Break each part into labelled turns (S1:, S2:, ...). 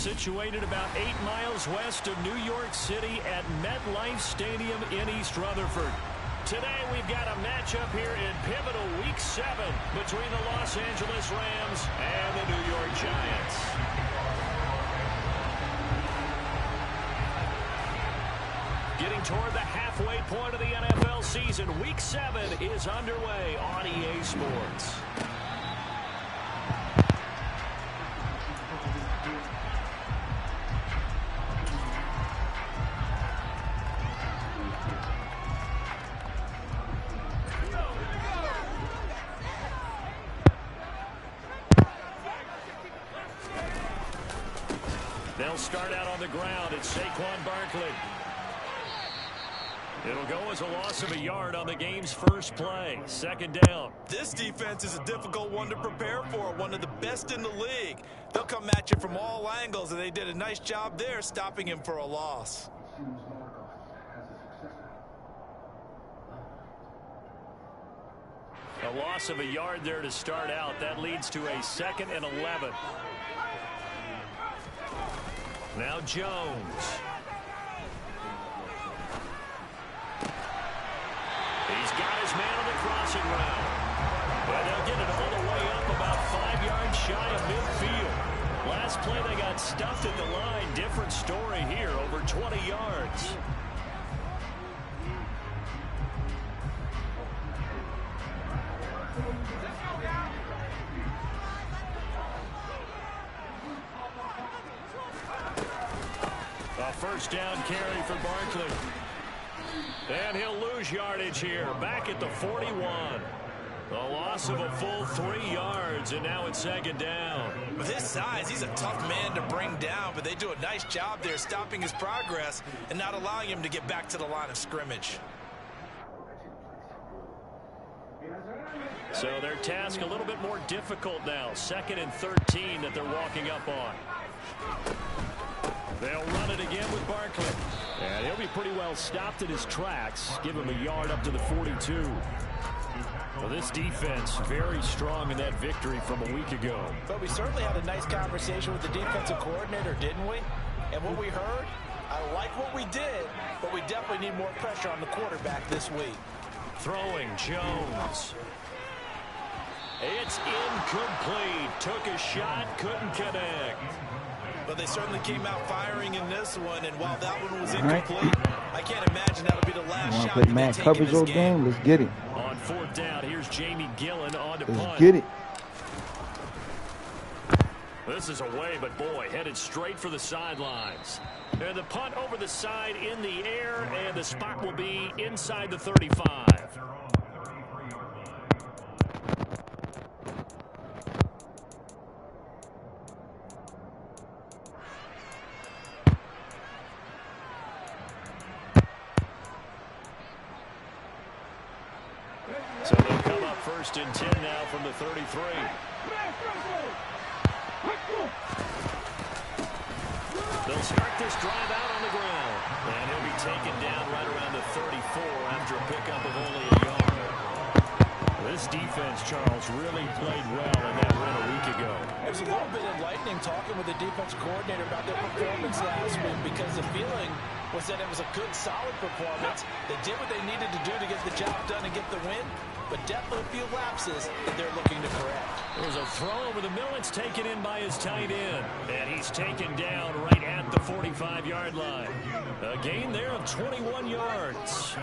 S1: situated about 8 miles west of New York City at MetLife Stadium in East Rutherford. Today we've got a matchup here in pivotal Week 7 between the Los Angeles Rams and the New York Giants. Getting toward the halfway point of the NFL season, Week 7 is underway on EA Sports. They'll start out on the ground. It's Saquon Barkley. It'll go as a loss of a yard on the game's first play. Second down.
S2: This defense is a difficult one to prepare for, one of the best in the league. They'll come at you from all angles, and they did a nice job there stopping him for a loss.
S1: A loss of a yard there to start out. That leads to a 2nd and 11. Now Jones. He's got his man on the crossing route. But they'll get it all the way up about 5 yards shy of midfield. Last play they got stuffed at the line. Different story here, over 20 yards. A first down carry for Barkley. And he'll lose yardage here, back at the 41. A loss of a full 3 yards, and now it's 2nd down.
S2: With his size, he's a tough man to bring down, but they do a nice job there stopping his progress and not allowing him to get back to the line of scrimmage.
S1: So their task a little bit more difficult now. 2nd and 13 that they're walking up on. They'll run it again with Barkley. And he'll be pretty well stopped in his tracks. Give him a yard up to the 42. Well, this defense very strong in that victory from a week ago.
S3: But we certainly had a nice conversation with the defensive coordinator, didn't we? And what we heard, I like what we did, but we definitely need more pressure on the quarterback this week.
S1: Throwing Jones. It's incomplete. Took a shot, couldn't connect.
S2: But they certainly came out firing in this one, and while that one was incomplete, I can't imagine that'll be the last shot that they take in this game.
S4: Let's get it.
S1: On 4th down, here's Jamie Gillen on to punt.
S4: Let's get it.
S1: This is away, but boy, headed straight for the sidelines. And the punt over the side in the air, and the spot will be inside the 35. So they'll come up 1st and 10 now from the 33. They'll start this drive out on the ground. And he'll be taken down right around the 34 after a pickup of only a yard. This defense, Charles, really played well in that win a week ago.
S3: It was a little bit enlightening talking with the defense coordinator about their performance last week, because the feeling was that it was a good, solid performance. They did what they needed to do to get the job done and get the win, but definitely a few lapses that they're looking to correct.
S1: There's a throw over the middle. It's taken in by his tight end. And he's taken down right at the 45-yard line. A gain there of 21 yards.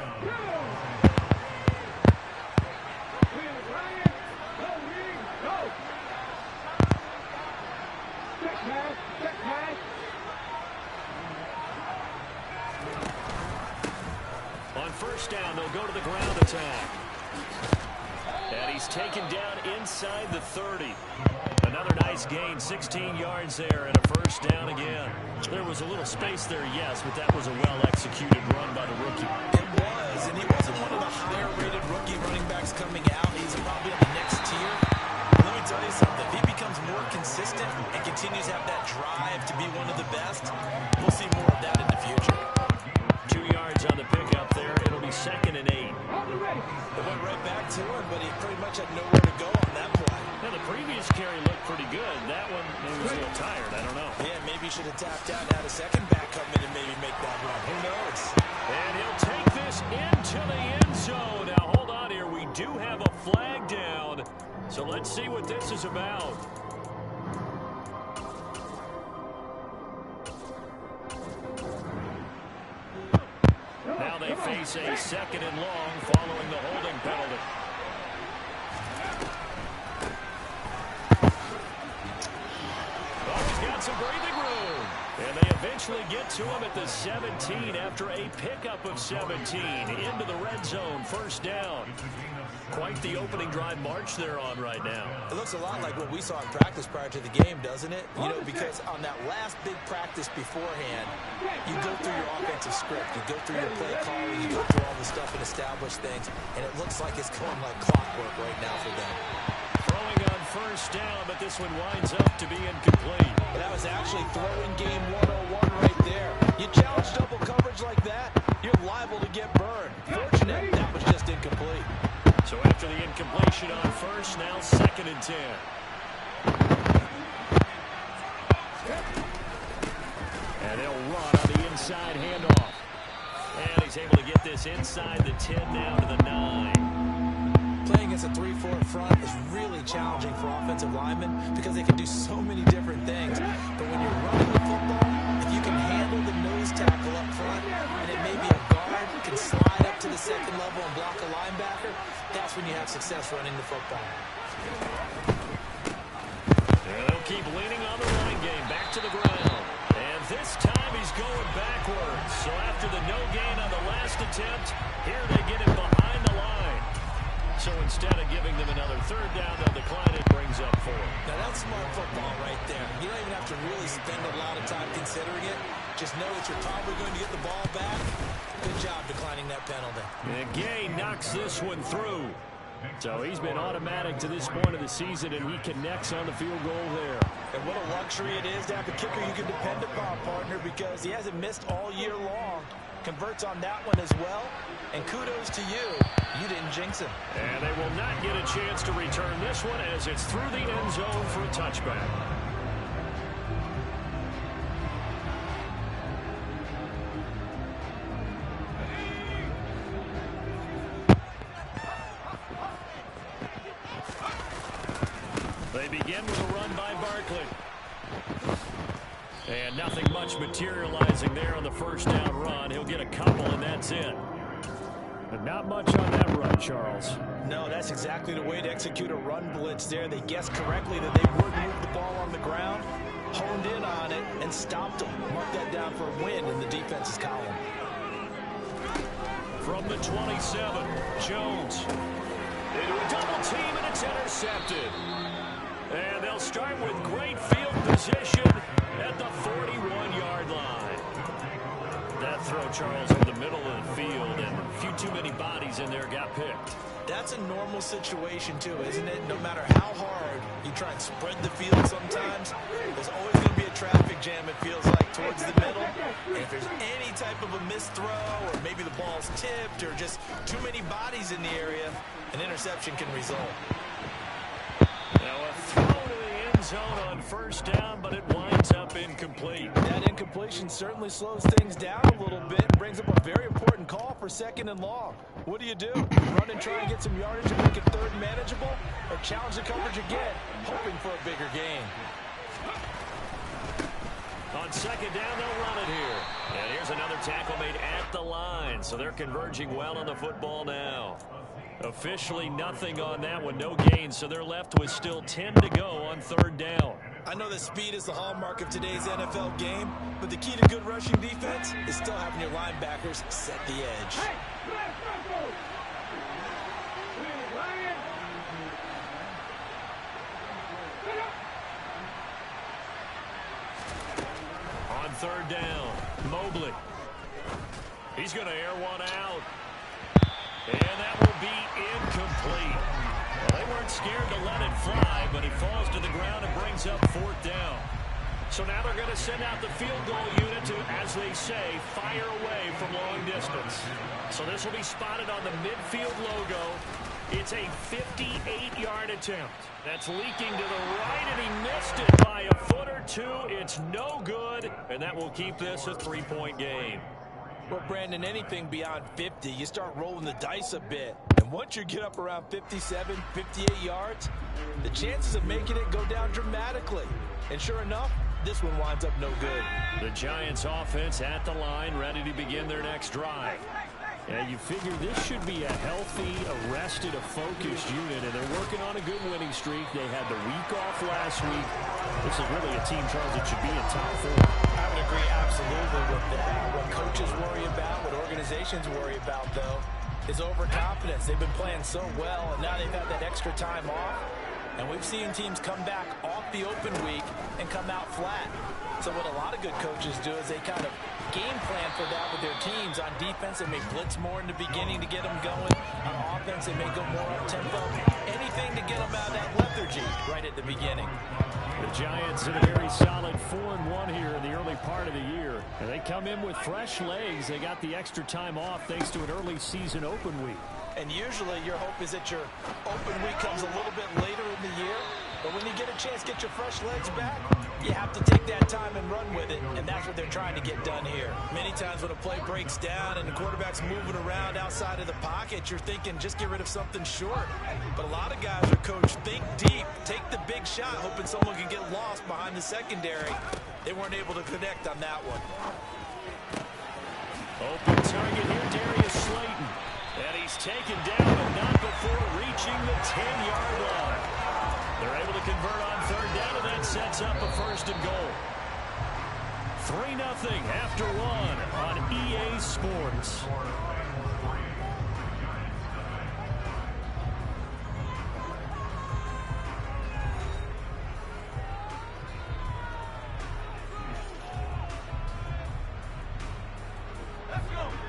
S1: On 1st down, they'll go to the ground attack. And he's taken down inside the 30. Another nice gain, 16 yards there, and a 1st down again. There was a little space there, yes, but that was a well-executed run by the rookie.
S2: It was, and he wasn't one of the higher-rated rookie running backs coming out. He's probably on the next tier. Let me tell you something. If he becomes more consistent and continues to have that drive to be one of the best, we'll see more of that in the future.
S1: 2 yards on the pickup there. It'll be 2nd and 8.
S2: It went right back to him, but he pretty much had nowhere to go on that play.
S1: And the previous carry looked pretty good. That one, maybe was a little tired. I don't know.
S2: Yeah, maybe he should have tapped out and had a second back come in and maybe make that run. Who knows?
S1: And he'll take this into the end zone. Now, hold on here. We do have a flag down. So let's see what this is about. Now they face a second and long following the holding penalty. Oh, he's got some breathing room. And they eventually get to him at the 17 after a pickup of 17 into the red zone. First down. Quite the opening drive march they're on right now.
S2: It looks a lot like what we saw in practice prior to the game, doesn't it? You know, because on that last big practice beforehand, you go through your offensive script, you go through your play calling, you go through all the stuff and establish things, and it looks like it's going like clockwork right now for them.
S1: Throwing on first down, but this one winds up to be incomplete.
S3: That was actually throwing game 101 right there. You challenge double coverage like that, you're liable to get burned. Fortunate that was just incomplete.
S1: So after the incompletion on first, now 2nd and 10. And they'll run on the inside handoff. And he's able to get this inside the 10 down to the 9.
S2: Playing against a 3-4 front is really challenging for offensive linemen because they can do so many different things. But when you're running the football, if you can handle the nose tackle up front, and it may be a guard, can slide up to the second level and block a linebacker, that's when you have success running the football.
S1: And they'll keep leaning on the running game. Back to the ground. And this time he's going backwards. So after the no gain on the last attempt, here they get him behind the line. So instead of giving them another third down, they'll decline it. Brings up 4.
S2: Now that's smart football right there. You don't even have to really spend a lot of time considering it. Just know that you're probably going to get the ball back. Good job declining that penalty.
S1: And Gay knocks this one through. So he's been automatic to this point of the season, and he connects on the field goal there.
S3: And what a luxury it is to have a kicker you can depend upon, partner, because he hasn't missed all year long. Converts on that one as well. And kudos to you. You didn't jinx him.
S1: And they will not get a chance to return this one as it's through the end zone for a touchback. They begin with a run by Barkley. And nothing much materializing there on the first down run. He'll get a couple, and that's it. But not much on that run, Charles.
S3: No, that's exactly the way to execute a run blitz there. They guessed correctly that they would move the ball on the ground, honed in on it, and stopped them. Mark that down for a win in the defense's column.
S1: From the 27, Jones into a double team, and it's intercepted. And they'll start with great field position at the 41-yard line. That throw, Charles, over the middle of the field, and a few too many bodies in there got picked.
S2: That's a normal situation, too, isn't it? No matter how hard you try and spread the field sometimes, there's always going to be a traffic jam, it feels like, towards the middle. And if there's any type of a missed throw, or maybe the ball's tipped, or just too many bodies in the area, an interception can result.
S1: Now a throw to the end zone on first down, but it winds up incomplete.
S3: That incompletion certainly slows things down a little bit and brings up a very important call for 2nd and long. What do? Run and try and get some yardage and make it third manageable, or challenge the coverage again, hoping for a bigger gain?
S1: On second down, they'll run it here. And here's another tackle made at the line, so they're converging well on the football now. Officially nothing on that one, no gain, so they're left with still 10 to go on third down.
S2: I know that speed is the hallmark of today's NFL game, but the key to good rushing defense is still having your linebackers set the edge.
S1: On third down, Mobley. He's going to air one out. And that will be incomplete. Well, they weren't scared to let it fly, but it falls to the ground and brings up 4th down. So now they're going to send out the field goal unit to, as they say, fire away from long distance. So this will be spotted on the midfield logo. It's a 58-yard attempt. That's leaking to the right, and he missed it by a foot or two. It's no good, and that will keep this a 3-point game.
S3: Well, Brandon, anything beyond 50, you start rolling the dice a bit. And once you get up around 57, 58 yards, the chances of making it go down dramatically. And sure enough, this one winds up no good.
S1: The Giants offense at the line, ready to begin their next drive. Yeah, you figure this should be a healthy, arrested, a focused unit, and they're working on a good winning streak. They had the week off last week. This is really a team, Charles, that should be in top form.
S3: I would agree absolutely with that. What coaches worry about, what organizations worry about, though, is overconfidence. They've been playing so well, and now they've had that extra time off. And we've seen teams come back off the open week and come out flat. So what a lot of good coaches do is they kind of game plan for that with their teams. On defense, they may blitz more in the beginning to get them going. On offense, they may go more up-tempo. Anything to get them out of that lethargy right at the beginning.
S1: The Giants in a very solid 4-1 here in the early part of the year. And they come in with fresh legs. They got the extra time off thanks to an early season open week.
S3: And usually your hope is that your open week comes a little bit later in the year. But when you get a chance to get your fresh legs back, you have to take that time and run with it. And that's what they're trying to get done here. Many times when a play breaks down and the quarterback's moving around outside of the pocket, you're thinking just get rid of something short. But a lot of guys are coached, think deep, take the big shot, hoping someone can get lost behind the secondary. They weren't able to connect on that one.
S1: Open target here, Darius Slayton. And he's taken down, but not before reaching the 10-yard line. They're able to convert on third down, and that sets up a first and goal. 3-0 after one on EA Sports.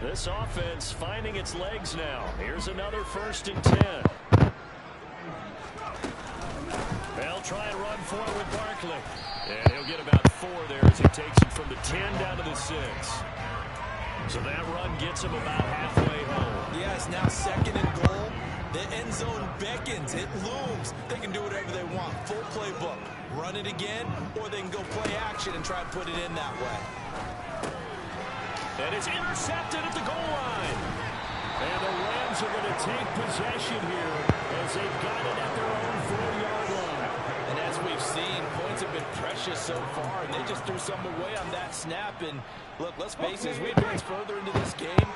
S1: This offense finding its legs now. Here's another 1st and 10. They'll try and run forward with Barkley. And he'll get about 4 there as he takes it from the 10 down to the 6. So that run gets him about halfway home.
S3: Yes, now 2nd and goal. The end zone beckons. It looms. They can do whatever they want. Full playbook. Run it again, or they can go play action and try and put it in that way.
S1: And it's intercepted at the goal line. And the Rams are going to take possession here as they've got it at their own 4-yard line.
S3: And as we've seen, points have been precious so far, and they just threw some away on that snap. And look, let's face it, as we advance further into this game,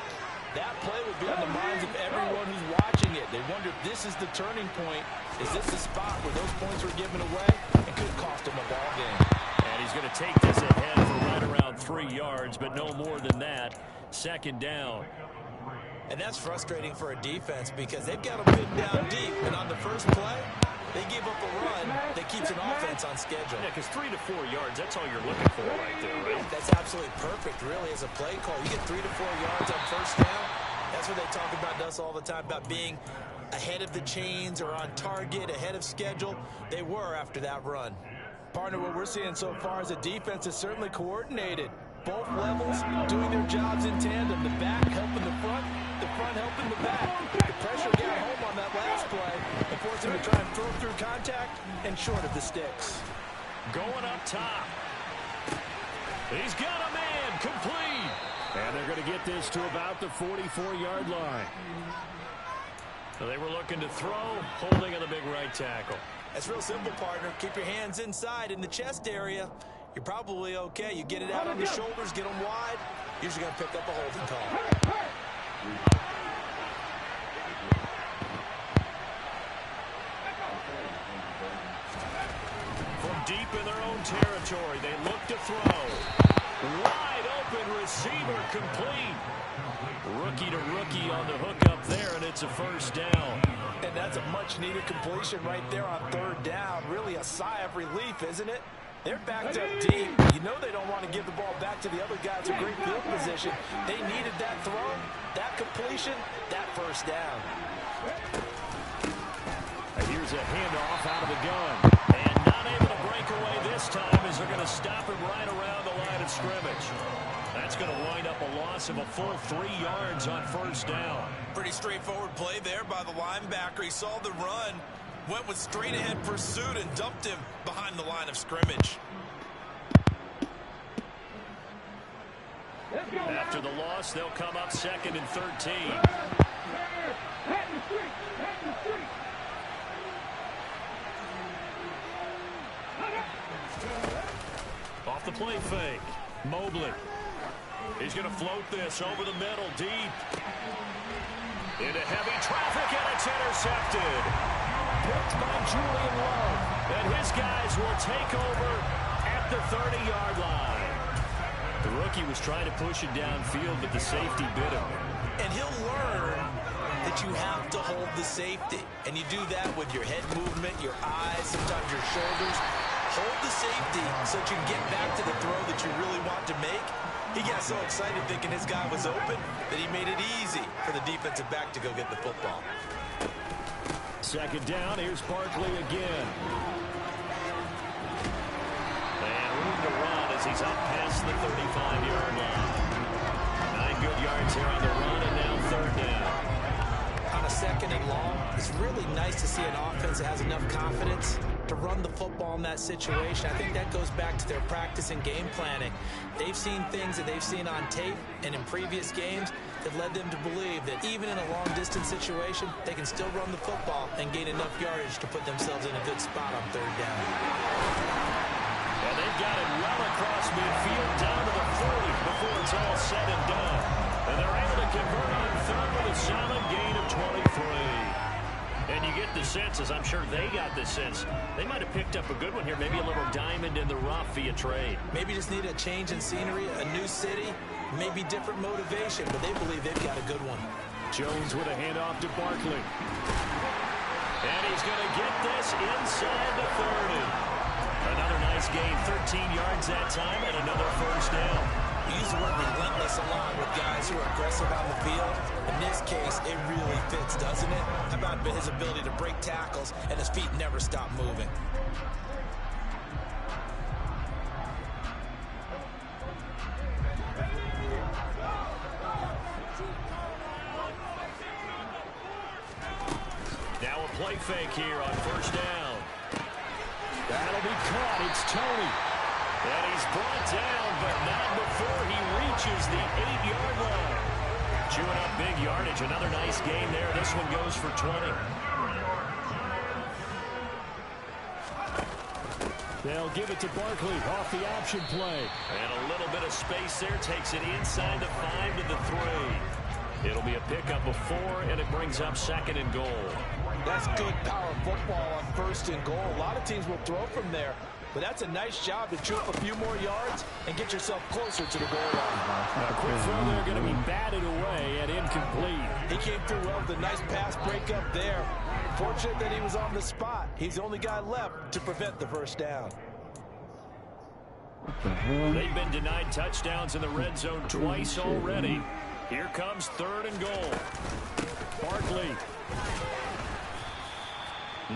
S3: that play would be on the minds of everyone who's watching it. They wonder if this is the turning point. Is this the spot where those points were given away and could cost them a ball game?
S1: And he's going to take this ahead for right around 3 yards, but no more than that. 2nd down.
S3: And that's frustrating for a defense because they've got them pinned down deep. And on the first play, they give up a run that keeps an offense on schedule.
S1: Yeah, because 3 to 4 yards, that's all you're looking for right there, right?
S3: That's absolutely perfect, really, as a play call. You get 3 to 4 yards on 1st down. That's what they talk about us all the time, about being ahead of the chains or on target, ahead of schedule. They were after that run. Partner, what we're seeing so far is a defense is certainly coordinated. Both levels doing their jobs in tandem. The back helping the front helping the back. The pressure got home on that last play and forced him to try and throw through contact and short of the sticks.
S1: Going up top. He's got a man complete. And they're going to get this to about the 44-yard line. So they were looking to throw, holding on the big right tackle.
S3: That's real simple, partner. Keep your hands inside in the chest area. You're probably okay. You get it out on the shoulders, get them wide. Usually going to pick up a holding call.
S1: From deep in their own territory, they look to throw. Wide open receiver complete. Rookie to rookie on the hookup there, and it's a 1st down.
S3: And that's a much-needed completion right there on 3rd down. Really a sigh of relief, isn't it? They're backed up deep. You know they don't want to give the ball back to the other guys in great field position. They needed that throw, that completion, that 1st down.
S1: And here's a handoff out of the gun. And not able to break away this time as they're going to stop him right around the line of scrimmage. That's going to wind up a loss of a full 3 yards on first down.
S2: Pretty straightforward play there by the linebacker. He saw the run, went with straight-ahead pursuit, and dumped him behind the line of scrimmage.
S1: After the loss, they'll come up 2nd and 13. Off the play fake. Mobley. He's going to float this over the middle, deep. Into heavy traffic, and it's intercepted. Picked by Julian Love. And his guys will take over at the 30-yard line. The rookie was trying to push it downfield, but the safety bit him.
S2: And he'll learn that you have to hold the safety. And you do that with your head movement, your eyes, sometimes your shoulders. Hold the safety so that you can get back to the throw that you really want to make. He got so excited thinking his guy was open that he made it easy for the defensive back to go get the football.
S1: 2nd down, here's Barkley again. And room to run as he's up past the 35-yard line. 9 good yards here on the run, and now 3rd down.
S3: On a 2nd and long, it's really nice to see an offense that has enough confidence to run the football in that situation. I think that goes back to their practice and game planning. They've seen things that they've seen on tape and in previous games that led them to believe that even in a long-distance situation, they can still run the football and gain enough yardage to put themselves in a good spot on 3rd down.
S1: And they've got it well across midfield down to the 40 before it's all said and done. And they're able to convert on 3rd with a solid gain of 23. And you get the sense, as I'm sure they got the sense, they might have picked up a good one here, maybe a little diamond in the rough via trade.
S3: Maybe just need a change in scenery, a new city, maybe different motivation, but they believe they've got a good one.
S1: Jones with a handoff to Barkley. And he's going to get this inside the 30. Another nice gain, 13 yards that time, and another first down.
S3: We use the word relentless a lot with guys who are aggressive on the field. In this case, it really fits, doesn't it? How about his ability to break tackles and his feet never stop moving?
S1: Now a play fake here on first down. That'll be caught. It's Tony. And he's brought down, but not before he reaches the 8-yard line. Chewing up big yardage. Another nice gain there. This one goes for 20.
S4: They'll give it to Barkley off the option play.
S1: And a little bit of space there. Takes it inside the 5 to the 3. It'll be a pickup of 4, and it brings up 2nd and goal.
S3: That's good power football on 1st and goal. A lot of teams will throw from there. But that's a nice job to chew up a few more yards and get yourself closer to the goal line.
S4: A quick throw there going to be batted away and incomplete.
S3: He came through well with a nice pass breakup there. Fortunate that he was on the spot. He's the only guy left to prevent the first down.
S1: They've been denied touchdowns in the red zone twice already. Here comes 3rd and goal. Barkley.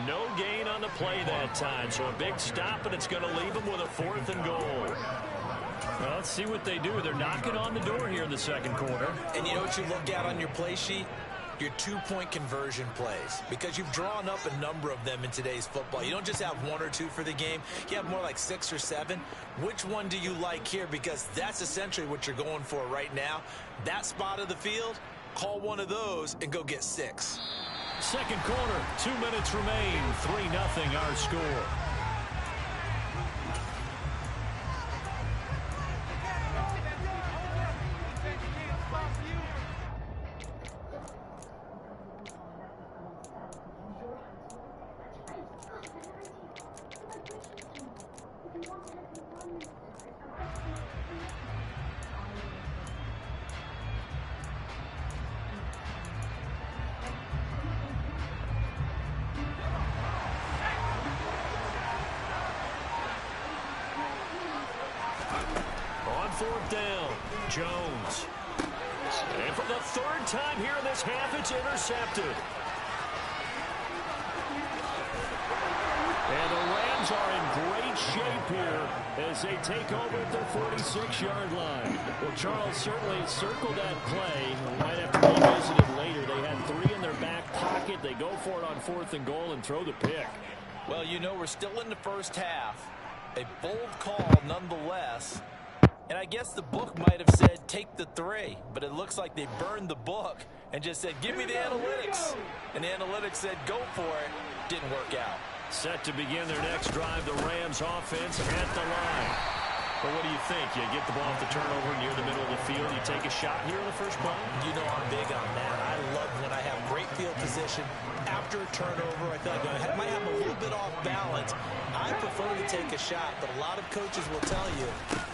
S1: No gain on the play that time, so a big stop, and it's going to leave them with a 4th and goal. Well, let's see what they do. They're knocking on the door here in the 2nd quarter.
S3: And you know what you look at on your play sheet? Your 2-point conversion plays, because you've drawn up a number of them in today's football. You don't just have 1 or 2 for the game. You have more like 6 or 7. Which one do you like here? Because that's essentially what you're going for right now. That spot of the field, call one of those and go get 6.
S1: 2nd quarter, 2 minutes remain, 3-0 our score. Fourth down, Jones. And for the 3rd time here in this half, it's intercepted. And the Rams are in great
S4: shape here as they take over at their 46-yard line. Well, Charles certainly circled that play. We might have to revisit it later. They had 3 in their back pocket. They go for it on 4th and goal and throw the pick.
S3: Well, you know, we're still in the first half. A bold call nonetheless. And I guess the book might have said take the 3, but it looks like they burned the book and just said, give me the analytics. And the analytics said, go for it. Didn't work out.
S1: Set to begin their next drive, the Rams offense at the line. Well, what do you think? You get the ball off the turnover near the middle of the field. You take a shot here in the first play?
S3: You know I'm big on that. I love when I have great field position. After a turnover, I feel like I might have a little bit off balance. I prefer to take a shot, but a lot of coaches will tell you,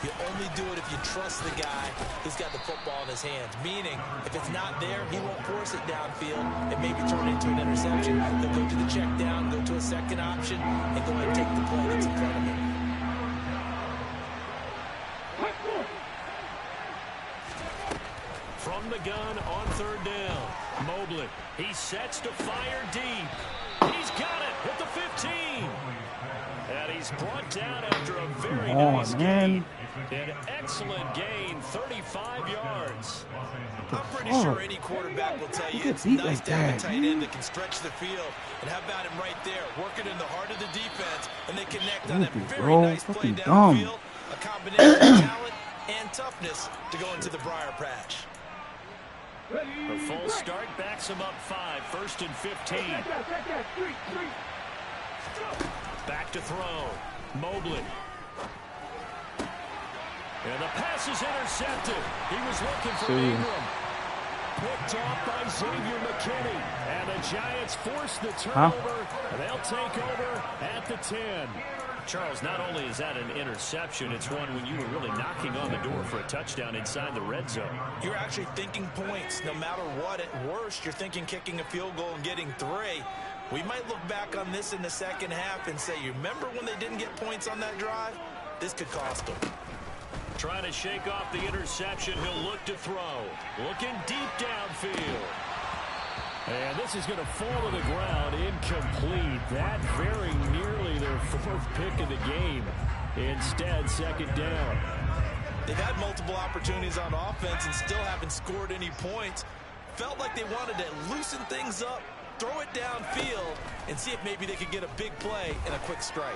S3: you only do it if you trust the guy who's got the football in his hands. Meaning, if it's not there, he won't force it downfield and maybe turn it into an interception. He'll go to the check down, go to a second option, and go ahead and take the play that's in front of him.
S1: From the gun on 3rd down. Mobley. He sets to fire deep. He's got it at the 15. And he's brought down after a very nice gain. An excellent gain, 35 yards.
S2: I'm pretty sure any quarterback will tell you it's nice to have a tight end that can stretch the field. And how about him right there, working in the heart of the defense, and they connect on that very nice play downfield. A combination of talent and toughness to go into the briar patch.
S1: A full start backs him up 5, 1st and 15. Back to throw. Mobley. And the pass is intercepted. He was looking for Ingram. Picked off by Xavier McKinney. And the Giants force the turnover. And they'll take over at the 10. Charles, not only is that an interception, it's one when you were really knocking on the door for a touchdown inside the red zone.
S3: You're actually thinking points no matter what. At worst, you're thinking kicking a field goal and getting 3. We might look back on this in the second half and say, you remember when they didn't get points on that drive? This could cost them.
S1: Trying to shake off the interception. He'll look to throw. Looking deep downfield. And this is going to fall to the ground, incomplete. That very nearly their 4th pick of the game. Instead, 2nd down.
S3: They've had multiple opportunities on offense and still haven't scored any points. Felt like they wanted to loosen things up, throw it downfield, and see if maybe they could get a big play and a quick strike.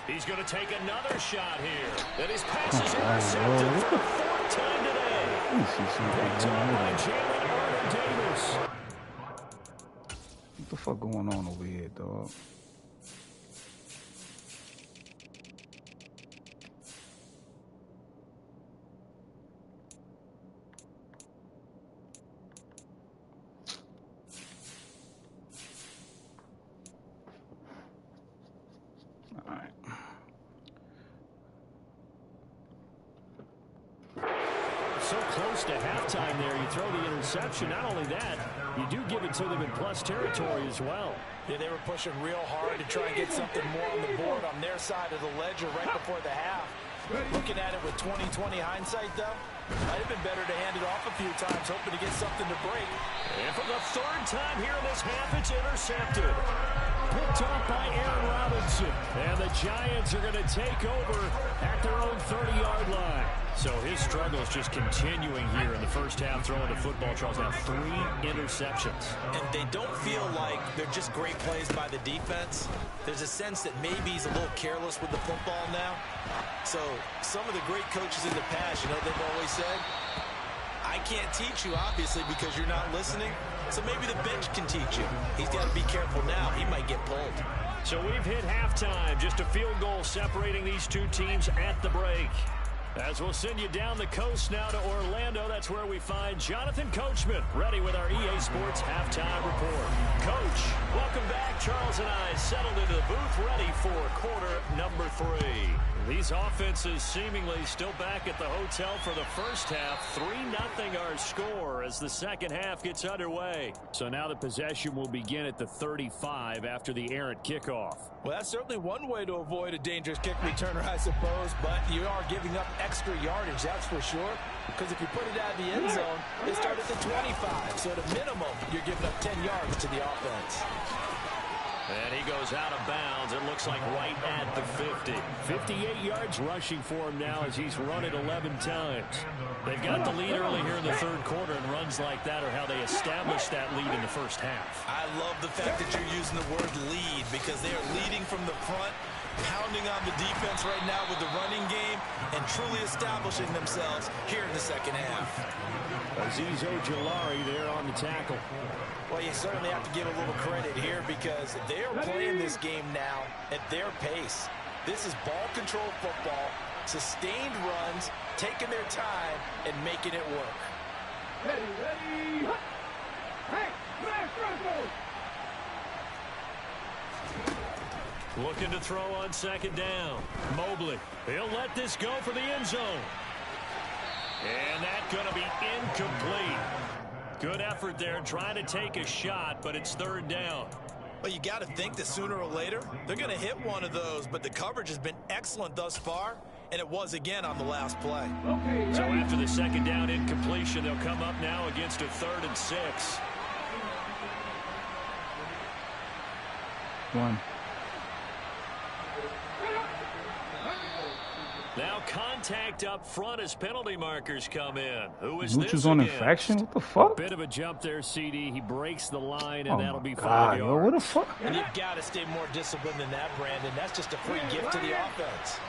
S1: He's going to take another shot here. And his pass is intercepted for the 4th time today. Picked up by Jalen Arthur-Davis.
S5: What the fuck going on over here, dog? All right.
S4: So close to halftime there. You throw the interception. Not only that, you do give it to them in plus territory as well.
S3: Yeah, they were pushing real hard to try and get something more on the board on their side of the ledger right before the half. Looking at it with 20/20 hindsight, though, might have been better to hand it off a few times, hoping to get something to break.
S1: And for the 3rd time here in this half, it's intercepted. Picked off by Aaron Robinson. And the Giants are going to take over at their own 30-yard line. So his struggle is just continuing here in the first half, throwing the football. Charles now 3 interceptions.
S3: And they don't feel like they're just great plays by the defense. There's a sense that maybe he's a little careless with the football now. So some of the great coaches in the past, you know, they've always said, I can't teach you, obviously, because you're not listening. So maybe the bench can teach you. He's got to be careful now. He might get pulled.
S1: So we've hit halftime. Just a field goal separating these two teams at the break. As we'll send you down the coast now to Orlando, that's where we find Jonathan Coachman, ready with our EA Sports halftime report. Coach, welcome back. Charles and I settled into the booth, ready for quarter number 3. These offenses seemingly still back at the hotel for the first half. 3-0 our score as the second half gets underway.
S4: So now the possession will begin at the 35 after the errant kickoff.
S3: Well, that's certainly one way to avoid a dangerous kick returner, I suppose, but you are giving up extra yardage, that's for sure, because if you put it out of the end zone, they start at the 25, so at a minimum, you're giving up 10 yards to the offense.
S1: And he goes out of bounds. It looks like right at the 50.
S4: 58 yards rushing for him now as he's run it 11 times.
S1: They've got the lead early here in the third quarter, and runs like that are how they established that lead in the first half.
S2: I love the fact that you're using the word lead because they are leading from the front, pounding on the defense right now with the running game, and truly establishing themselves here in the second half.
S4: Azeez Ojulari there on the tackle.
S3: Well, you certainly have to give a little credit here because they are playing this game now at their pace. This is ball control football, sustained runs, taking their time, and making it work.
S6: Ready. Hey,
S1: Looking to throw on second down. Mobley. He'll let this go for the end zone. And that's going to be incomplete. Good effort there trying to take a shot, but it's third down.
S2: Well, you got to think that sooner or later they're going to hit one of those, but the coverage has been excellent thus far, and it was again on the last play.
S1: So after the second down incompletion, they'll come up now against a 3rd and 6.
S5: 1.
S1: Now contact up front as penalty markers come in. Who is
S5: Lucha's
S1: this
S5: on
S1: against?
S5: infraction? What the fuck?
S4: Bit of a jump there, CD. He breaks the line, and
S5: Oh
S4: that'll
S5: my
S4: be 5
S5: God,
S4: yards.
S5: yo, what the fuck?
S3: And you've got to stay more disciplined than that, Brandon. That's just a free gift to the offense.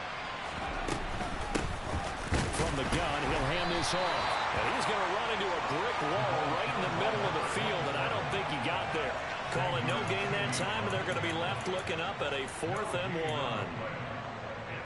S1: From the gun, he'll hand this off. And he's going to run into a brick wall right in the middle of the field, and I don't think he got there. Calling no gain that time, and they're going to be left looking up at a 4th and 1.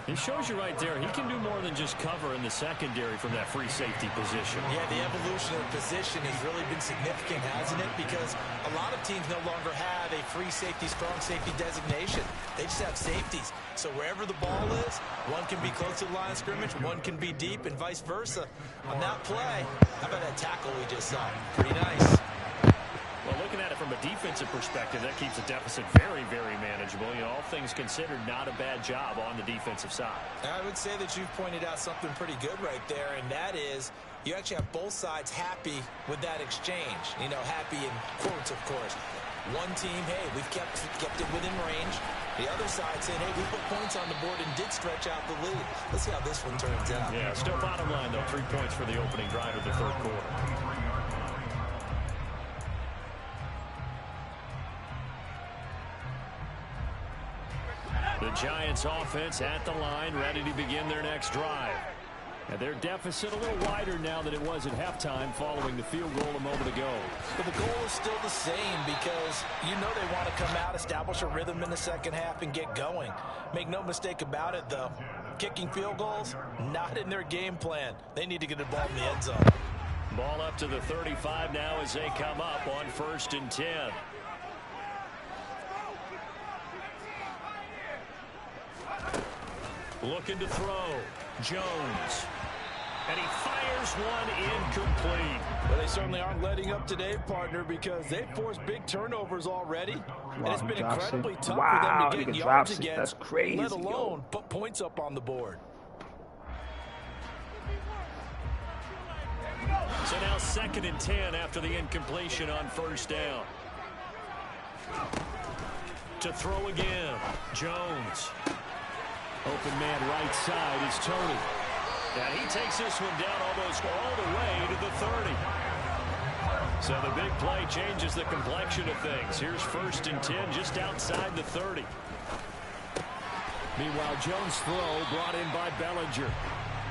S1: It shows you right there, he can do more than just cover in the secondary from that free safety position.
S2: Yeah, the evolution of the position has really been significant, hasn't it? Because a lot of teams no longer have a free safety, strong safety designation. They just have safeties. So wherever the ball is, one can be close to the line of scrimmage, one can be deep, and vice versa. On that play, how about that tackle we just saw? Pretty nice.
S1: Well, looking at it from a defensive perspective, that keeps the deficit very, very manageable. You know, all things considered, not a bad job on the defensive side.
S2: I would say that you've pointed out something pretty good right there, and that is you actually have both sides happy with that exchange. You know, happy in quotes, of course. One team, hey, we've kept it within range. The other side saying, hey, we put points on the board and did stretch out the lead. Let's see how this one turns out.
S1: Yeah, still bottom line, though, 3 points for the opening drive of the third quarter. The Giants offense at the line, ready to begin their next drive. And their deficit a little wider now than it was at halftime following the field goal a moment ago.
S3: But the goal is still the same because you know they want to come out, establish a rhythm in the second half, and get going. Make no mistake about it, though. Kicking field goals, not in their game plan. They need to get the ball in the end zone.
S1: Ball up to the 35 now as they come up on 1st and 10. Looking to throw. Jones. And he fires one incomplete.
S3: Well, they certainly aren't letting up today, partner, because they've forced big turnovers already. And it's been incredibly tough for them to get yards against,
S5: That's crazy,
S3: let alone put points up on the board.
S1: So now 2nd and 10 after the incompletion on 1st down. To throw again. Jones. Open man right side is Tony. And he takes this one down almost all the way to the 30. So the big play changes the complexion of things. Here's 1st and 10 just outside the 30.
S4: Meanwhile, Jones' throw brought in by Bellinger.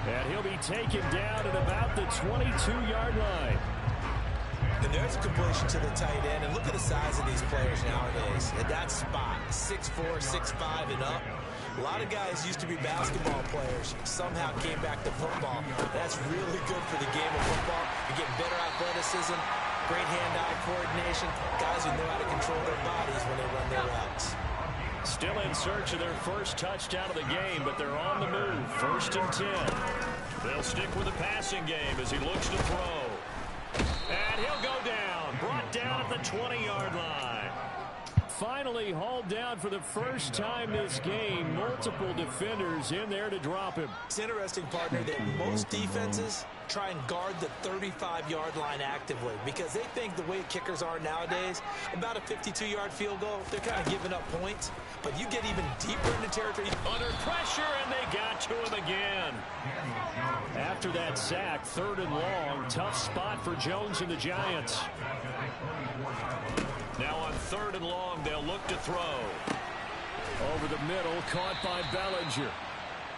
S1: And he'll be taken down at about the 22-yard line.
S2: And there's a completion to the tight end. And look at the size of these players nowadays. At that spot, 6'4", 6'5", and up. A lot of guys used to be basketball players. Somehow came back to football. That's really good for the game of football. You get better athleticism, great hand-eye coordination. Guys who know how to control their bodies when they run their routes.
S1: Still in search of their first touchdown of the game, but they're on the move. 1st and 10. They'll stick with the passing game as he looks to throw. And he'll go down. Brought down at the 20-yard line.
S4: finally hauled down for the first time this game. Multiple defenders in there to drop him.
S3: It's interesting, partner, that most defenses try and guard the 35-yard line actively because they think the way kickers are nowadays, about a 52-yard field goal, they're kind of giving up points. But you get even deeper into territory.
S4: Under pressure, and they got to him again. After that sack, 3rd and long, tough spot for Jones and the Giants.
S1: Now on 3rd and long, they'll look to throw.
S4: Over the middle, caught by Bellinger.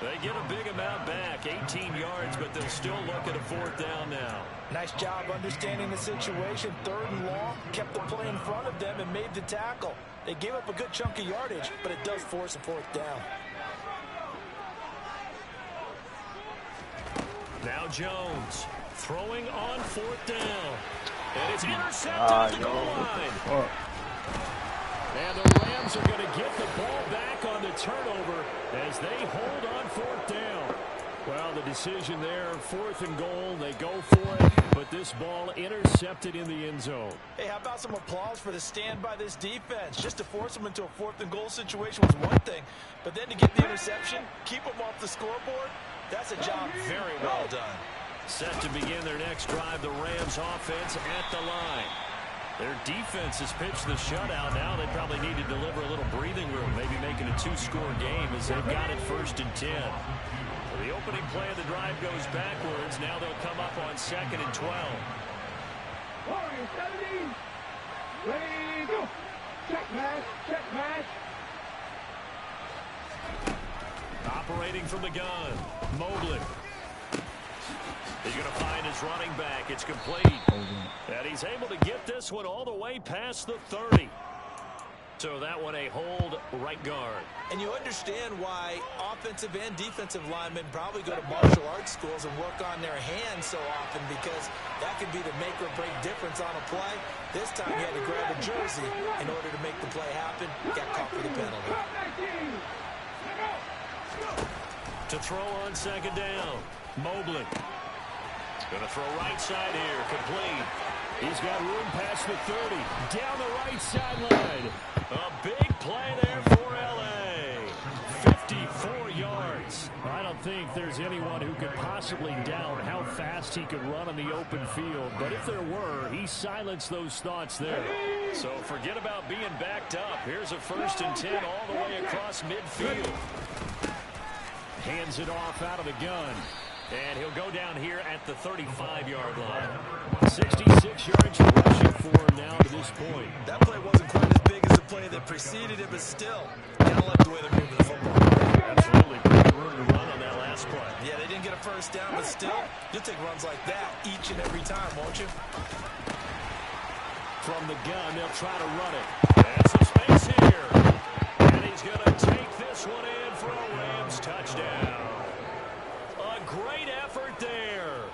S1: They get a big amount back, 18 yards, but they'll still look at a 4th down now.
S3: Nice job understanding the situation. 3rd and long, kept the play in front of them and made the tackle. They gave up a good chunk of yardage, but it does force a 4th down.
S1: Now Jones throwing on 4th down. And it's intercepted at the goal line.
S4: And the Rams are going to get the ball back on the turnover as they hold on 4th down. Well, the decision there, 4th and goal, they go for it, but this ball intercepted in the end zone.
S3: Hey, how about some applause for the stand by this defense? Just to force them into a 4th and goal situation was one thing, but then to get the interception, keep them off the scoreboard, that's a job very well done.
S1: Set to begin their next drive, the Rams offense at the line. Their defense has pitched the shutout. Now they probably need to deliver a little breathing room, maybe making a 2-score game as they've got it 1st and 10. The opening play of the drive goes backwards. Now they'll come up on 2nd and 12.
S6: Warriors 17. Ready, go. Check match, check match.
S1: Operating from the gun, Mobley. He's going to find his running back. It's complete. And he's able to get this one all the way past the 30. So that one a hold right guard.
S3: And you understand why offensive and defensive linemen probably go to martial arts schools and work on their hands so often, because that could be the make or break difference on a play. This time he had to grab a jersey in order to make the play happen. Got caught for the penalty.
S1: To throw on 2nd down, Mobley. Going to throw right side here, complete.
S4: He's got room past the 30, down the right sideline.
S1: A big play there for L.A. 54 yards.
S4: I don't think there's anyone who could possibly doubt how fast he could run on the open field. But if there were, he silenced those thoughts there.
S1: So forget about being backed up. Here's a 1st and 10 all the way across midfield.
S4: Hands it off out of the gun.
S1: And he'll go down here at the 35-yard line.
S4: 66 yards rushing for him now to this point.
S3: That play wasn't quite as big as the play that preceded it, but still, gotta love the way they're moving the football.
S1: Absolutely. Pretty room to run on that last play.
S3: Yeah, they didn't get a 1st down, but still, you'll take runs like that each and every time, won't you?
S4: From the gun, they'll try to run it.
S1: And some space here. And he's going to take this one in for a Rams touchdown. A great effort there.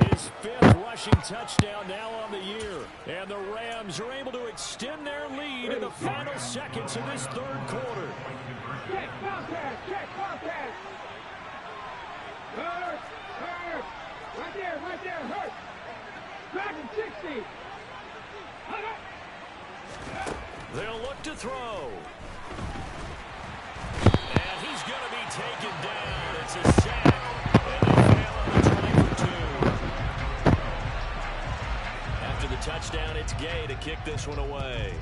S4: His 5th rushing touchdown now on the year. And the Rams are able to extend their lead in the final seconds of this 3rd quarter.
S6: Check contact, check contact. Hurt, hurt. Right there, hurt. Dragon 60.
S1: They'll look to throw. And he's going to be taken down. It's a sack. And they fail on the try for 2. After the touchdown, it's Gay to kick this one away.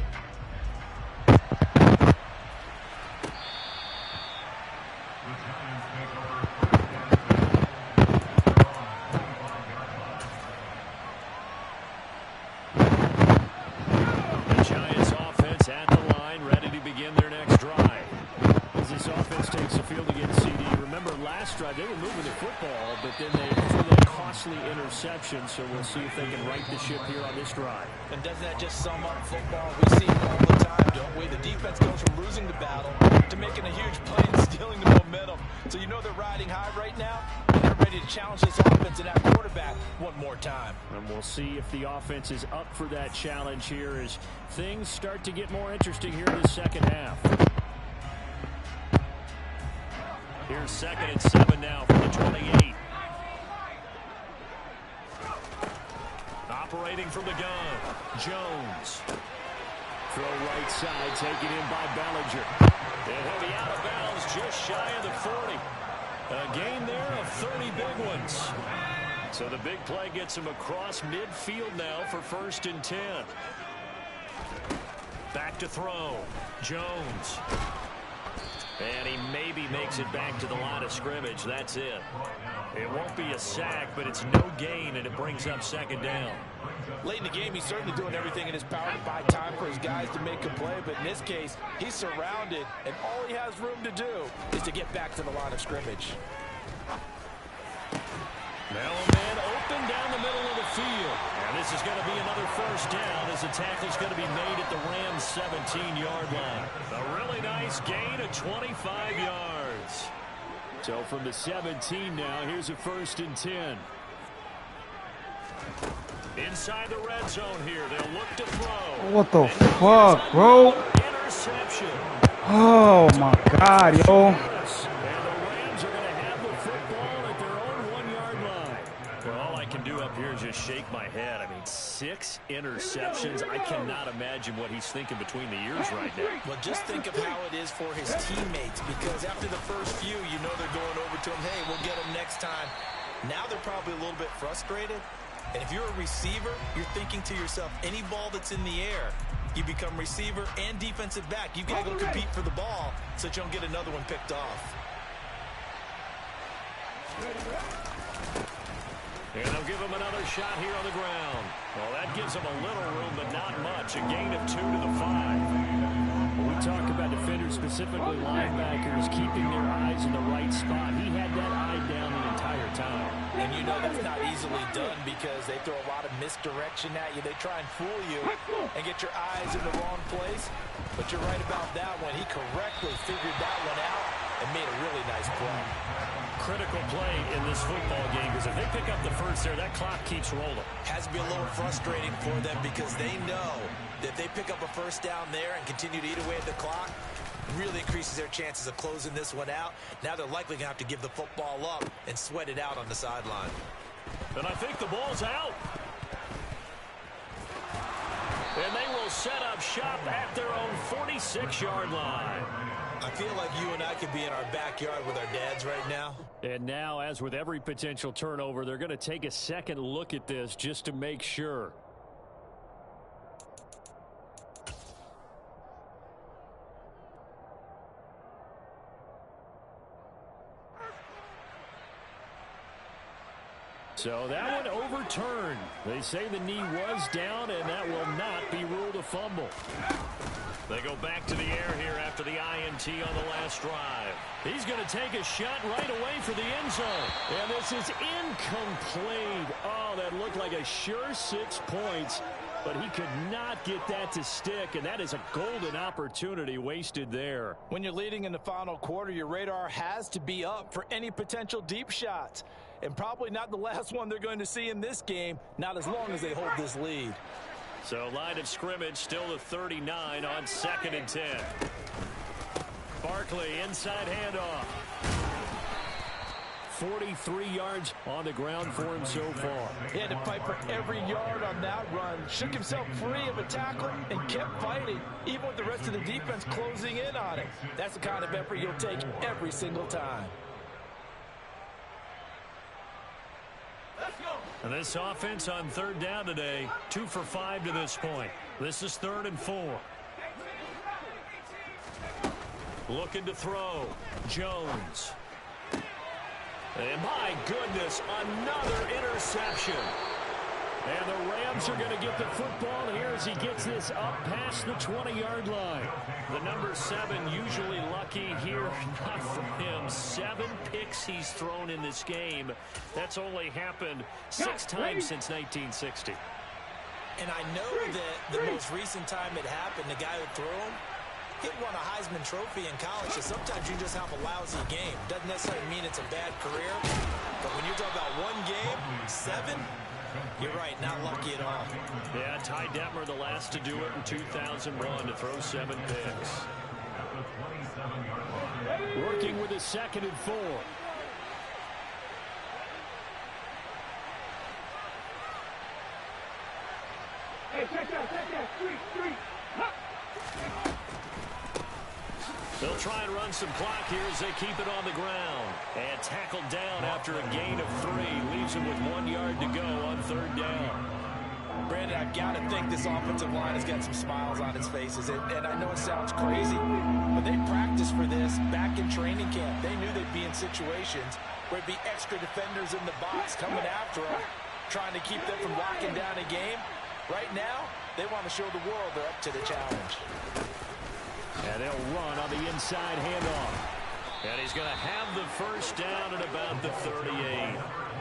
S1: The Giants offense at the line, ready to begin their next drive.
S4: As this offense takes the field against CD, remember last drive they were moving the football, but then they threw a costly interception, so we'll see if they can right the ship here on this drive.
S3: And doesn't that just sum up football? We see it all the time, don't we? The defense goes from losing the battle to making a huge play and stealing the momentum. So you know they're riding high right now, and they're ready to challenge this offense and that quarterback one more time.
S4: And we'll see if the offense is up for that challenge here as things start to get more interesting here in the second half.
S1: Here's 2nd and 7 now from the 28. Operating from the gun, Jones.
S4: Throw right side, taken in by Bellinger. And he'll be out of bounds just shy of the 40. A gain there of 30 big ones. So the big play gets him across midfield now for 1st and 10. Back to throw. Jones. And he maybe makes it back to the line of scrimmage. That's it. It won't be a sack, but it's no gain, and it brings up 2nd down.
S3: Late in the game, he's certainly doing everything in his power to buy time for his guys to make a play. But in this case, he's surrounded, and all he has room to do is to get back to the line of scrimmage.
S4: Now a man open down the middle of the field. And this is going to be another 1st down as the tackle's going to be made at the Rams' 17-yard line. A really nice gain of 25 yards. So from the 17 now, here's a 1st and 10. Inside the red zone here. They'll look to throw.
S5: What the fuck, bro?
S4: Interception.
S5: Oh, my God, yo.
S4: And the Rams are going to have the football at their own 1-yard line. Well, all I can do up here is just shake my head. I mean, 6 interceptions. I cannot imagine what he's thinking between the ears right now.
S2: Well, just think of how it is for his teammates, because after the first few, you know they're going over to him, hey, we'll get him next time. Now they're probably a little bit frustrated. And if you're a receiver, you're thinking to yourself, any ball that's in the air, you become receiver and defensive back. You've got to go compete for the ball so that you don't get another one picked off.
S4: And they'll give him another shot here on the ground. Well, that gives him a little room, but not much. A gain of 2 to the 5. When we talk about defenders, specifically linebackers, keeping their eyes in the right spot, he had that eye down the entire time.
S3: And you know that's not easily done because they throw a lot of misdirection at you. They try and fool you and get your eyes in the wrong place. But you're right about that one. He correctly figured that one out and made a really nice play.
S4: Critical play in this football game, because if they pick up the first there, that clock keeps rolling.
S2: Has to be a little frustrating for them because they know that if they pick up a 1st down there and continue to eat away at the clock, really increases their chances of closing this one out. Now they're likely going to have to give the football up and sweat it out on the sideline.
S4: And I think the ball's out. And they will set up shop at their own 46-yard line.
S2: I feel like you and I could be in our backyard with our dads right now.
S4: And now, as with every potential turnover, they're going to take a second look at this just to make sure. So that one overturned. They say the knee was down, and that will not be ruled a fumble. They go back to the air here after the INT on the last drive. He's going to take a shot right away for the end zone. And this is incomplete. Oh, that looked like a sure 6 points, but he could not get that to stick, and that is a golden opportunity wasted there.
S3: When you're leading in the final quarter, your radar has to be up for any potential deep shots. And probably not the last one they're going to see in this game, not as long as they hold this lead.
S4: So line of scrimmage still to 39 on 2nd and 10. Barkley inside handoff. 43 yards on the ground for him so far.
S3: He had to fight for every yard on that run. Shook himself free of a tackle and kept fighting, even with the rest of the defense closing in on him. That's the kind of effort you'll take every single time.
S4: And this offense on 3rd down today, 2 for 5 to this point. This is 3rd and 4. Looking to throw. Jones. And my goodness, another interception. And the Rams are going to get the football here as he gets this up past the 20-yard line. The number 7 usually lucky here, not for him. 7 picks he's thrown in this game. That's only happened 6 times since 1960.
S2: And I know that the most recent time it happened, the guy who threw him, he won a Heisman Trophy in college, so sometimes you just have a lousy game. Doesn't necessarily mean it's a bad career, but when you're talking about one game, 7, you're right, not lucky at all.
S4: Yeah, Ty Detmer, the last to do it in 2001, to throw 7 picks. Working with a 2nd and 4.
S6: Hey, check that, street.
S1: They'll try and run some clock here as they keep it on the ground. And tackled down after a gain of 3. Leaves him with 1 yard to go on 3rd down.
S3: Brandon, I've got to think this offensive line has got some smiles on its faces. And I know it sounds crazy, but they practiced for this back in training camp. They knew they'd be in situations where it'd be extra defenders in the box coming after them, trying to keep them from locking down a game. Right now, they want to show the world they're up to the challenge.
S1: And they'll run on the inside handoff. And he's going to have the first down at about the 38.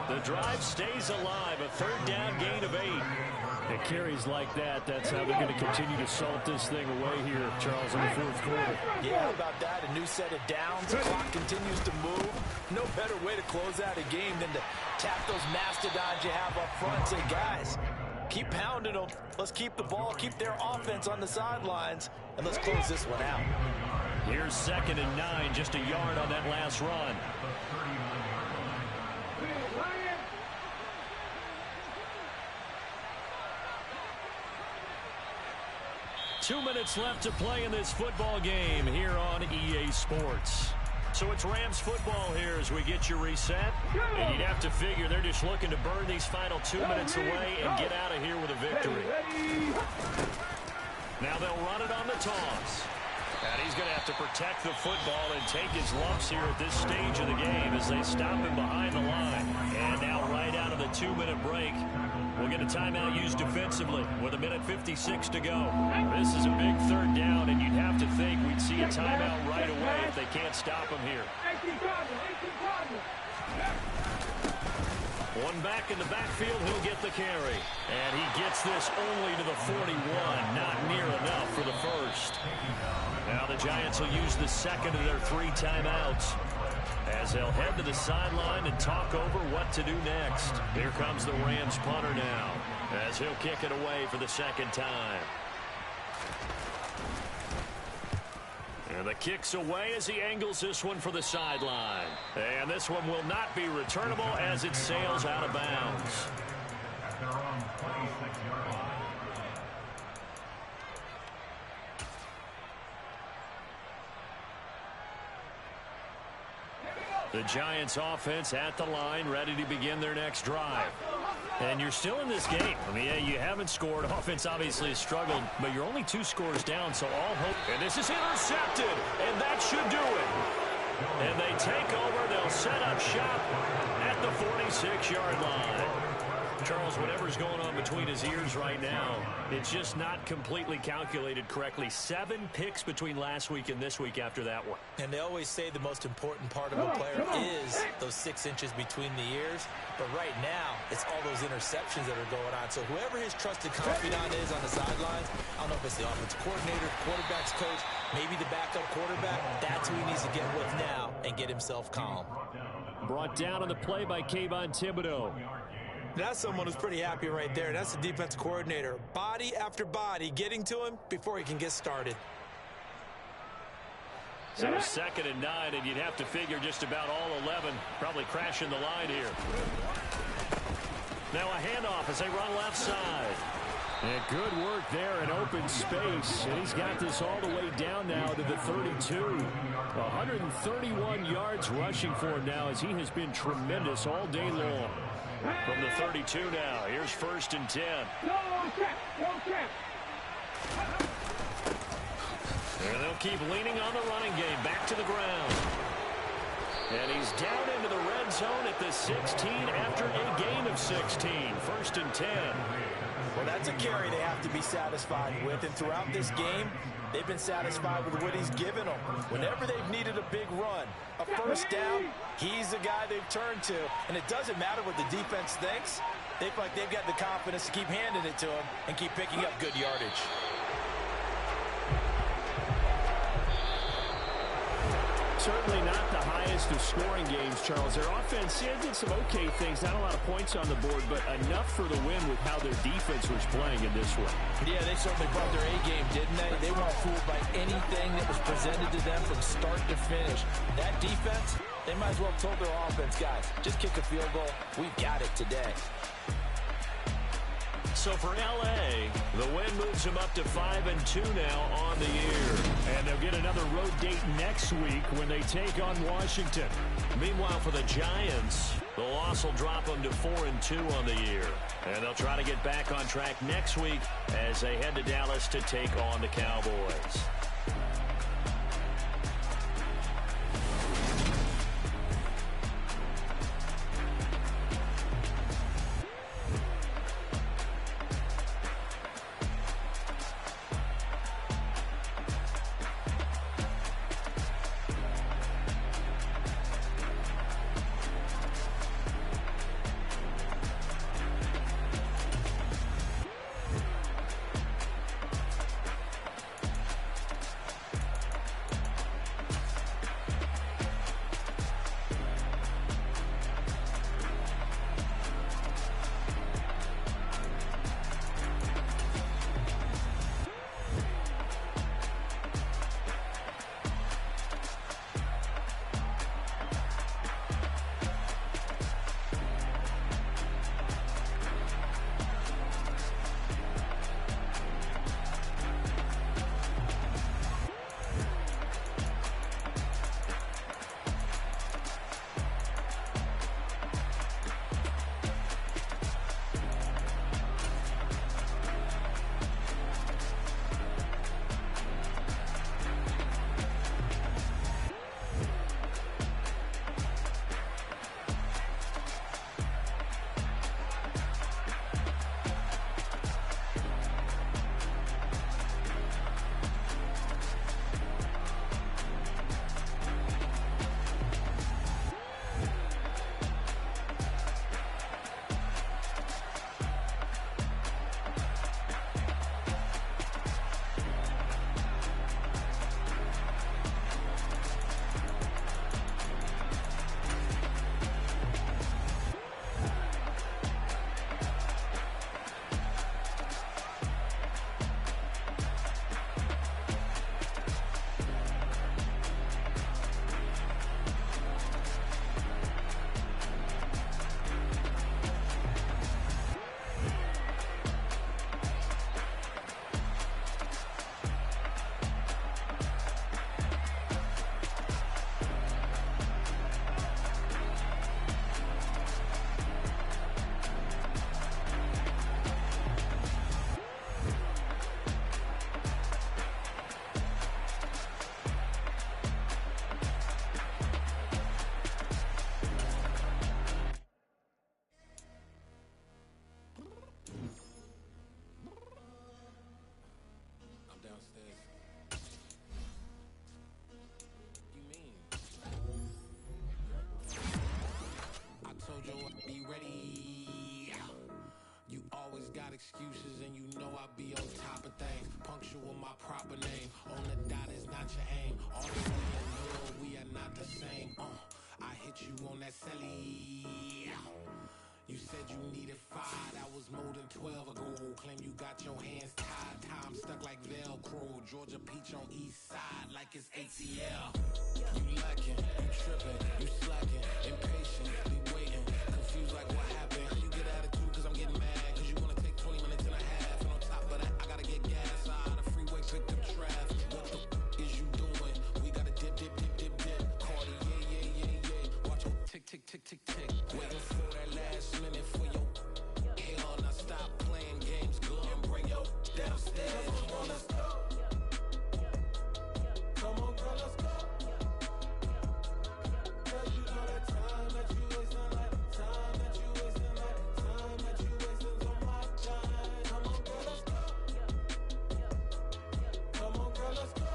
S1: The drive stays alive. A 3rd down gain of 8.
S4: It carries like that. That's how they're going to continue to salt this thing away here, Charles, in the 4th quarter.
S3: Yeah, how about that? A new set of downs. The clock continues to move. No better way to close out a game than to tap those mastodons you have up front and say, guys, keep pounding them. Let's keep the ball, keep their offense on the sidelines, and let's close this one out.
S1: Here's 2nd and 9, just a yard on that last run. Two minutes left to play in this football game here on EA Sports. So it's Rams football here as we get you reset. And you'd have to figure they're just looking to burn these final 2 minutes away and get out of here with a victory. Now they'll run it on the toss. And he's going to have to protect the football and take his lumps here at this stage of the game as they stop him behind the line. And now right out of the 2-minute break, we'll get a timeout used defensively with 1:56 to go. This is a big 3rd down, and you'd have to think we'd see a timeout right away if they can't stop him here. One back in the backfield, who'll get the carry. And he gets this only to the 41, not near enough for the first. Now the Giants will use the 2nd of their 3 timeouts as they'll head to the sideline and talk over what to do next. Here comes the Rams punter now as he'll kick it away for the 2nd time. And the kick's away as he angles this one for the sideline. And this one will not be returnable as it sails out of bounds. The Giants offense at the line, ready to begin their next drive. And you're still in this game. I mean, yeah, you haven't scored. Offense obviously has struggled, but you're only 2 scores down, so all hope. And this is intercepted, and that should do it. And they take over. They'll set up shop at the 46-yard line. Charles, whatever's going on between his ears right now, it's just not completely calculated correctly. 7 picks between last week and this week after that one.
S3: And they always say the most important part of a player is those 6 inches between the ears. But right now, it's all those interceptions that are going on. So whoever his trusted confidant is on the sidelines, I don't know if it's the offensive coordinator, quarterback's coach, maybe the backup quarterback, that's who he needs to get with now and get himself calm.
S4: Brought down on the play by Kayvon Thibodeau.
S3: That's someone who's pretty happy right there. That's the defense coordinator. Body after body getting to him before he can get started.
S1: So 2nd and 9, and you'd have to figure just about all 11 probably crashing the line here. Now a handoff as they run left side.
S4: And good work there in open space. And he's got this all the way down now to the 32. 131 yards rushing for him now as he has been tremendous all day long.
S1: From the 32 now, here's 1st and 10. And they'll keep leaning on the running game. Back to the ground. And he's down into the red zone at the 16 after a gain of 16. 1st and 10.
S3: Well, that's a carry they have to be satisfied with. And throughout this game, they've been satisfied with what he's given them. Whenever they've needed a big run, a 1st down, he's the guy they've turned to. And it doesn't matter what the defense thinks. They feel like they've got the confidence to keep handing it to him and keep picking up good yardage.
S4: Certainly not the highest of scoring games, Charles. Their offense did some okay things. Not a lot of points on the board, but enough for the win with how their defense was playing in this one.
S3: Yeah, they certainly brought their A-game, didn't they? They weren't fooled by anything that was presented to them from start to finish. That defense, they might as well have told their offense, guys, just kick a field goal. We've got it today.
S1: So for L.A., The win moves them up to 5-2 now on the year. And they'll get another road date next week when they take on Washington. Meanwhile, for the Giants, the loss will drop them to 4-2 on the year. And they'll try to get back on track next week as they head to Dallas to take on the Cowboys.
S7: Excuses and you know I be on top of things. Punctual my proper name. On the dot is not your aim. All the way in love, we are not the same. I hit you on that celly. You said you needed 5, that was more than 12 ago. Claim you got your hands tied, time stuck like Velcro. Georgia Peach on east side like it's ATL. You lacking, you tripping, you slacking, impatient, be waiting, confused like what happened. You get attitude cause I'm getting mad, cause you wanna take 20 minutes and a half. And on top of that, I gotta get gas out of the freeway, pick up traffic. What the is you doing? We gotta dip, dip, dip, dip, dip. Cardi, yeah. Watch your tick, tick, tick, tick, tick. Waiting for that last minute for your hell. Now stop playing games, go and bring your downstairs. Come on, let's go. Come on, girl, let's go. Girl, you know that time that you wasting, like time that you wasting, like time that you wasting on my time. Come on, girl, let's go. Come on, girl, let's go.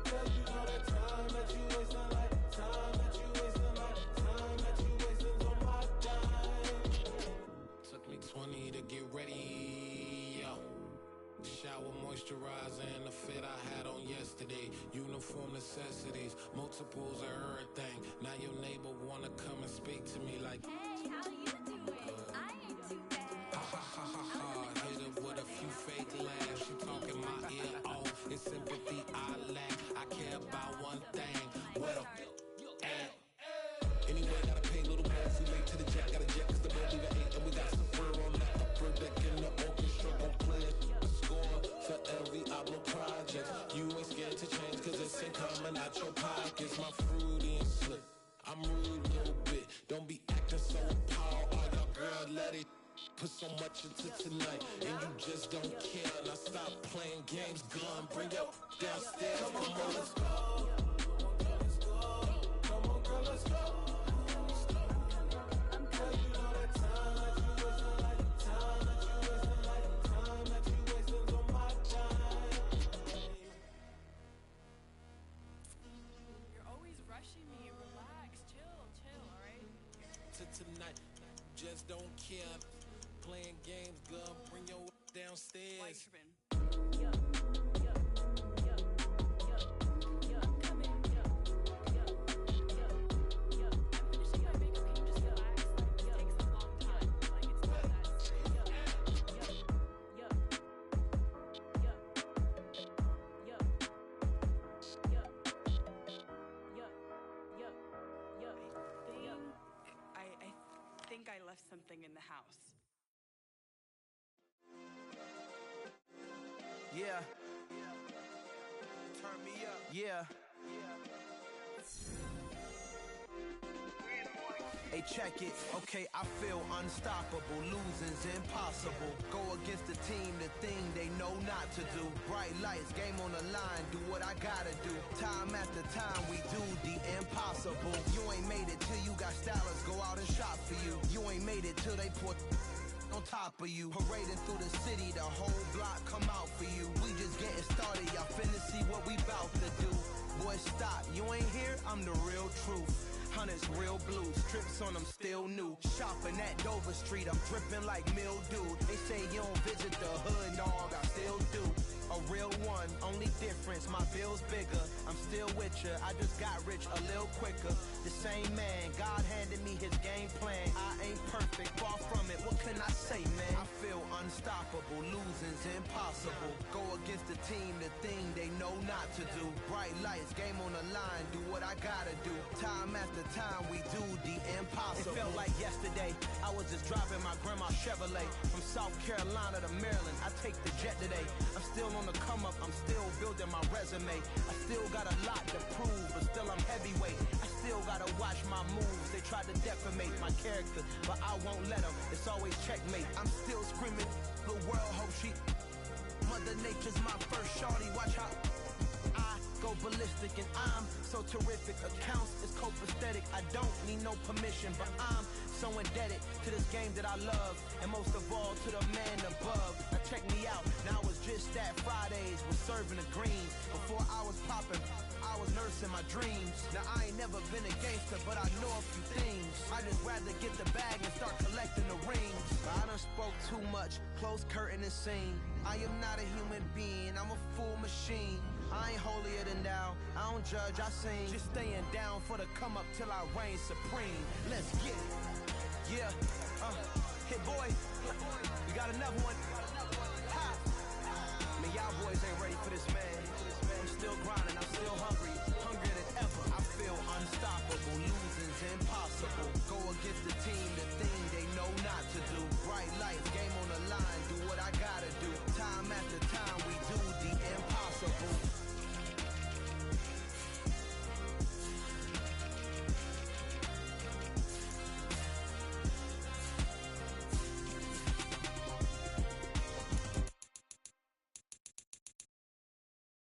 S7: Girl, you know that time that you wasting, like time that you wasting, like time that you wasting on my time. Took me 20 to get ready, yo. Shower moisturizer and the fit I had on yesterday. Uniform necessities, multiples of everything. Now your neighbor wanna come and speak to me like,
S8: Hey, how you doing? I ain't too bad.
S7: ha ha ha ha ha. Hit her with a few fake laughs. She talking my ear off. It's sympathy I lack. I care about one thing. What a at. Anyway, gotta pay a little more. If we late to the jack, gotta jet cause the boat leave at 8. And we got some fur on the upper deck in the out your pockets, my fruity and slip. I'm rude a little bit, don't be acting so appalled. All y'all girl, let it put so much into tonight, and you just don't care. Now stop playing games, gun, bring your downstairs. Come on, girl, let's go. Come on, girl, let's go. Girl, you know that time that you wasting, like the time that you wasting, like the time that you wasting on my time.
S8: You're always rushing me. Relax, chill, all right?
S7: To tonight, just don't care. Playing games, girl, bring your downstairs.
S8: Why you tripping? I'm coming. I'm finishing my makeup. Can you just relax? It takes a long time. Like, it's not that serious. I think I left something in the house.
S7: Yeah. Turn me up. Yeah. Hey, check it. Okay, I feel unstoppable. Losing's impossible. Go against the team, the thing they know not to do. Bright lights, game on the line, do what I gotta do. Time after time, we do the impossible. You ain't made it till you got stylists go out and shop for you. You ain't made it till they put on top of you. Parading through the city, the whole block come out for you. We just getting started, y'all finna see what we bout to do. Boy, stop, you ain't here, I'm the real truth. Hunters, real blue, strips on them still new. Shopping at Dover Street, I'm dripping like mildew. They say you don't visit the hood, dog, I still do. A real one, only difference, my bill's bigger. I'm still with ya, I just got rich a little quicker. The same man, God handed me his game plan. I ain't perfect, far from it, what can I say, man? I feel unstoppable, losing's impossible. Go against the team, the thing they know not to do. Bright lights, game on the line, do what I gotta do. Time after time, we do the impossible. It felt like yesterday, I was just driving my grandma's Chevrolet. From South Carolina to Maryland, I take the jet today. I'm still on the come up, I'm still building my resume. I still got a lot to prove, but still I'm heavyweight. I still gotta watch my moves. They tried to defamate my character, but I won't let them. It's always checkmate. I'm still screaming, the world hope she. Mother Nature's my first shorty, watch how I go ballistic, and I'm so terrific. Accounts is copacetic, I don't need no permission, but I'm so indebted to this game that I love, and most of all to the man above. Now check me out, now it's just that Fridays was serving the greens. Before I was popping, I was nursing my dreams. Now I ain't never been a gangster, but I know a few things. I just rather get the bag and start collecting the rings. But I done spoke too much, close curtain and scene. I am not a human being, I'm a full machine. I ain't holier than thou, I don't judge, I sing. Just staying down for the come up till I reign supreme. Let's get it. Yeah, hit boy, we got another one. Ha. Man, y'all boys ain't ready for this, man. I'm still grinding, I'm still hungry, hungrier than ever. I feel unstoppable, losing's impossible. Go against the team, the thing they know not to do. Bright lights, game on the line, do what I gotta do. Time after time, we do the impossible.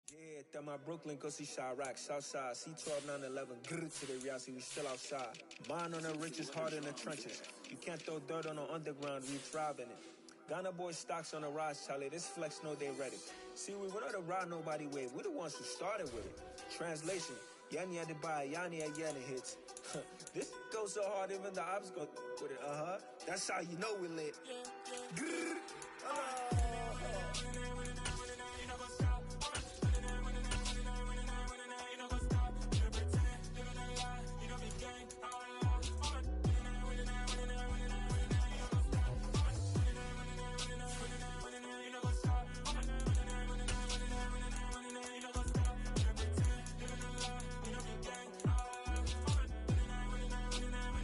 S9: Yeah, that my Brooklyn, go see Chirac, Southside, C12, 911, grrr to the reality, we still outside. Mine on the riches, hard in the trenches. You can't throw dirt on the underground, we thrive in it. Ghana boys stocks on the rise, Charlie, this flex know they ready. See, we were not to ride nobody wave, we the ones who started with it. Translation, Yanni had to buy, Yanni had Yanni hits. This goes so hard, even the ops go with it, That's how you know we lit. Grrr,